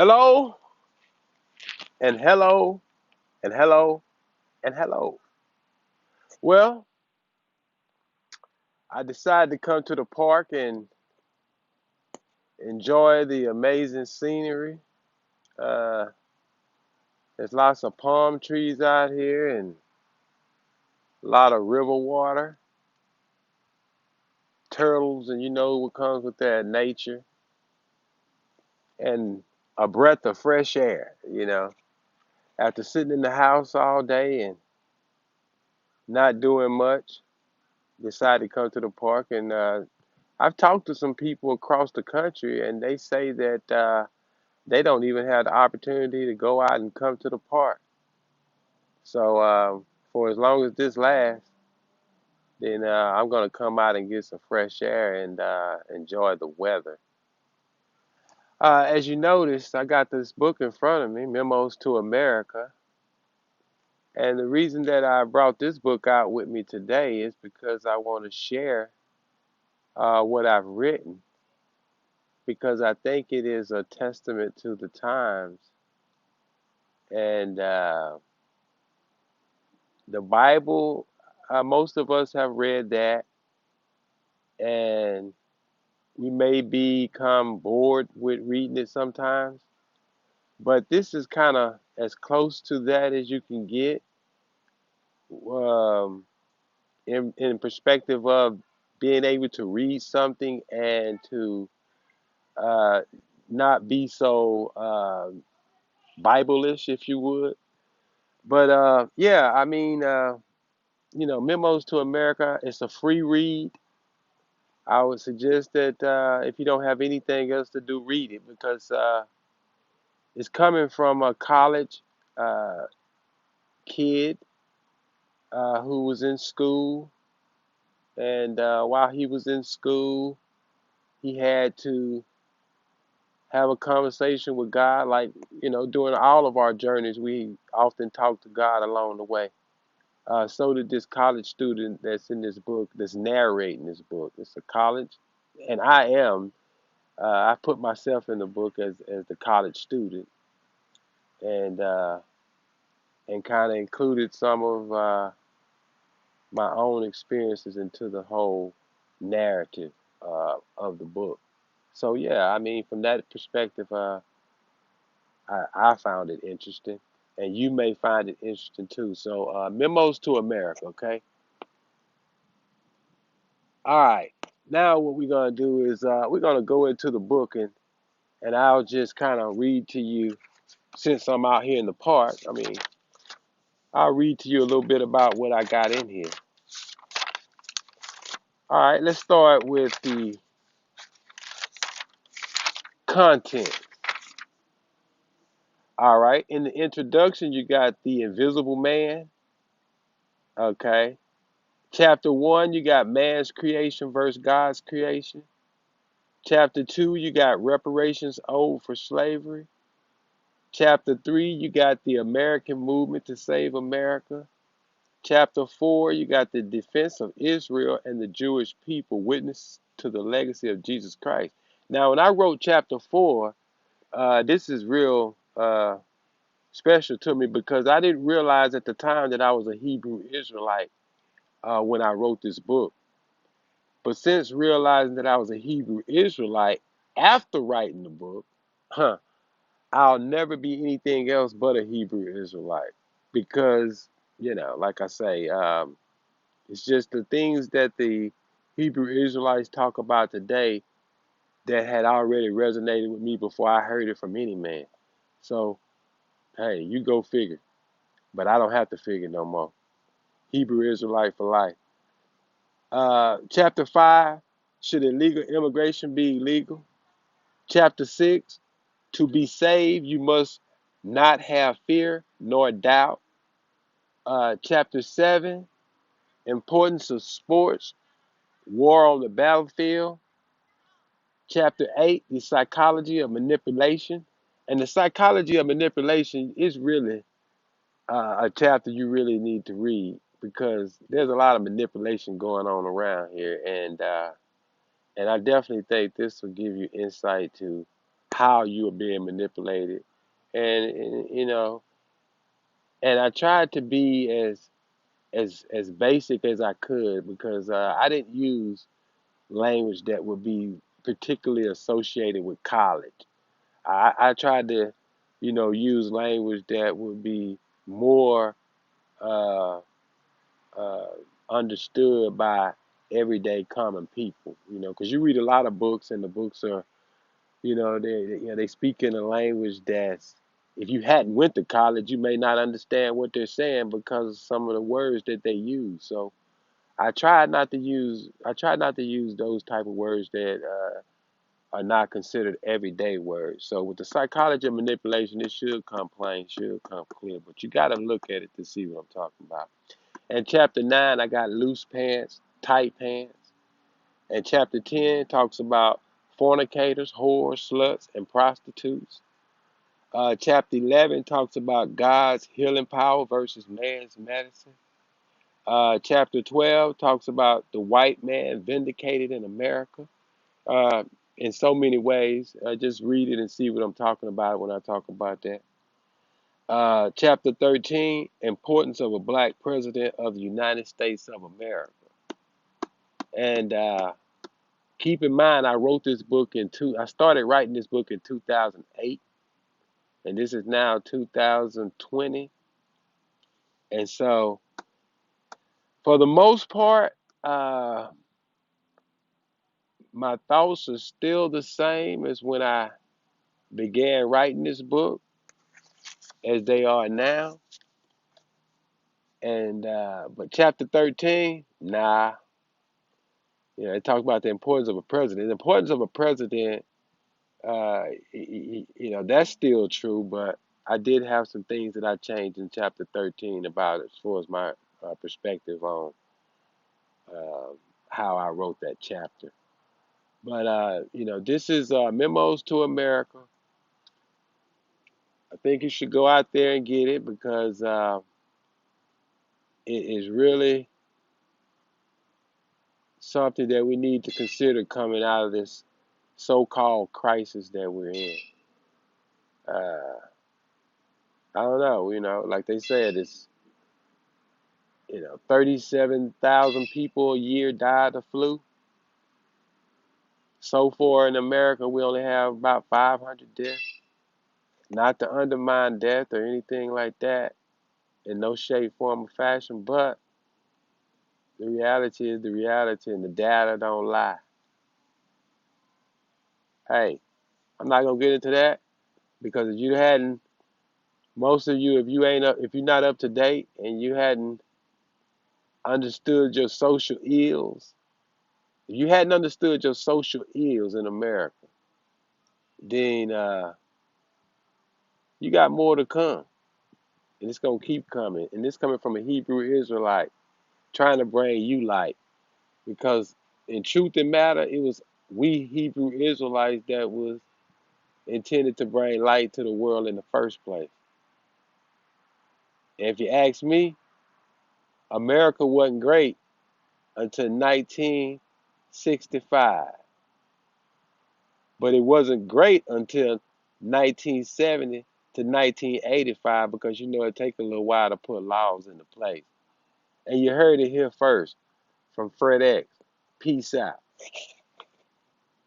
Hello and hello and hello and hello. Well, I decided to come to the park and enjoy the amazing scenery. Uh, there's lots of palm trees out here and a lot of river water, turtles, and you know what comes with that nature, and a breath of fresh air. After sitting in the house all day and not doing much, decided to come to the park and I've talked to some people across the country, and they say that they don't even have the opportunity to go out and come to the park. So for as long as this lasts, then I'm going to come out and get some fresh air and enjoy the weather. As you noticed, I got this book in front of me, Memos to America. And the reason that I brought this book out with me today is because I want to share what I've written, because I think it is a testament to the times. And the Bible, most of us have read that, and we may become bored with reading it sometimes. But this is kind of as close to that as you can get, um, in perspective of being able to read something and to uh, not be so Bible-ish, if you would. But yeah, I mean, Memos to America, it's a free read. I would suggest that if you don't have anything else to do, read it, because it's coming from a college uh, kid who was in school. And while he was in school, he had to have a conversation with God. Like, during all of our journeys, we often talk to God along the way. So did this college student that's in this book, that's narrating this book. It's a college, and I put myself in the book as the college student, and kind of included some of my own experiences into the whole narrative of the book. So yeah, I mean, from that perspective, I found it interesting, and you may find it interesting too. So Memos to America, okay? All right. Now what we're gonna do is we're gonna go into the book, and I'll just kind of read to you, since I'm out here in the park. I mean, I'll read to you a little bit about what I got in here. All right, let's start with the content. All right, in the introduction, you got the Invisible Man. Okay. Chapter 1, you got man's creation versus God's creation. Chapter 2, you got reparations owed for slavery. Chapter 3, you got the American movement to save America. Chapter 4, you got the defense of Israel and the Jewish people, witness to the legacy of Jesus Christ. Now, when I wrote chapter 4, this is real special to me, because I didn't realize at the time that I was a Hebrew Israelite when I wrote this book. But since realizing that I was a Hebrew Israelite after writing the book, huh, I'll never be anything else but a Hebrew Israelite. Because, like I say, it's just the things that the Hebrew Israelites talk about today that had already resonated with me before I heard it from any man. So, hey, you go figure. But I don't have to figure no more. Hebrew Israelite for life. Chapter 5, should illegal immigration be illegal? Chapter 6, to be saved, you must not have fear nor doubt. Chapter 7, importance of sports, war on the battlefield. Chapter 8, the psychology of manipulation. And the psychology of manipulation is really a chapter you really need to read, because there's a lot of manipulation going on around here. And I definitely think this will give you insight to how you are being manipulated, and and I tried to be as basic as I could because I didn't use language that would be particularly associated with college. I tried to, use language that would be more uh, uh, understood by everyday common people. Because you read a lot of books, and the books are, they speak in a language that's, if you hadn't went to college, you may not understand what they're saying because of some of the words that they use. So I tried not to use those type of words that are not considered everyday words. So with the psychology of manipulation, it should come plain, should come clear, but you got to look at it to see what I'm talking about. And chapter 9, I got loose pants, tight pants. And chapter 10 talks about fornicators, whores, sluts, and prostitutes. Chapter 11 talks about God's healing power versus man's medicine. Chapter 12 talks about the white man vindicated in America uh, in so many ways. Just read it and see what I'm talking about when I talk about that. Chapter 13, importance of a black president of the United States of America. And keep in mind, I started writing this book in 2008, and this is now 2020. And so, for the most part, uh, my thoughts are still the same as when I began writing this book as they are now. And but chapter 13, nah. It talks about the importance of a president. The importance of a president, that's still true. But I did have some things that I changed in chapter 13 about it, as far as my perspective on uh, how I wrote that chapter. But this is Memos to America. I think you should go out there and get it because it is really something that we need to consider coming out of this so-called crisis that we're in. Uh, I don't know, like they said, it's 37,000 people a year died of flu. So far in America, we only have about 500 deaths. Not to undermine death or anything like that in no shape, form, or fashion, but the reality is the reality, and the data don't lie. Hey, I'm not gonna get into that because if you hadn't, most of you, if you're not up to date and you hadn't understood your social ills, if you hadn't understood your social ills in America, then you got more to come, and it's gonna keep coming. And this coming from a Hebrew Israelite trying to bring you light, because in truth and matter, it was we Hebrew Israelites that was intended to bring light to the world in the first place. And if you ask me, America wasn't great until 1965, but it wasn't great until 1970 to 1985 because it takes a little while to put laws into place. And you heard it here first from Fred X. Peace out.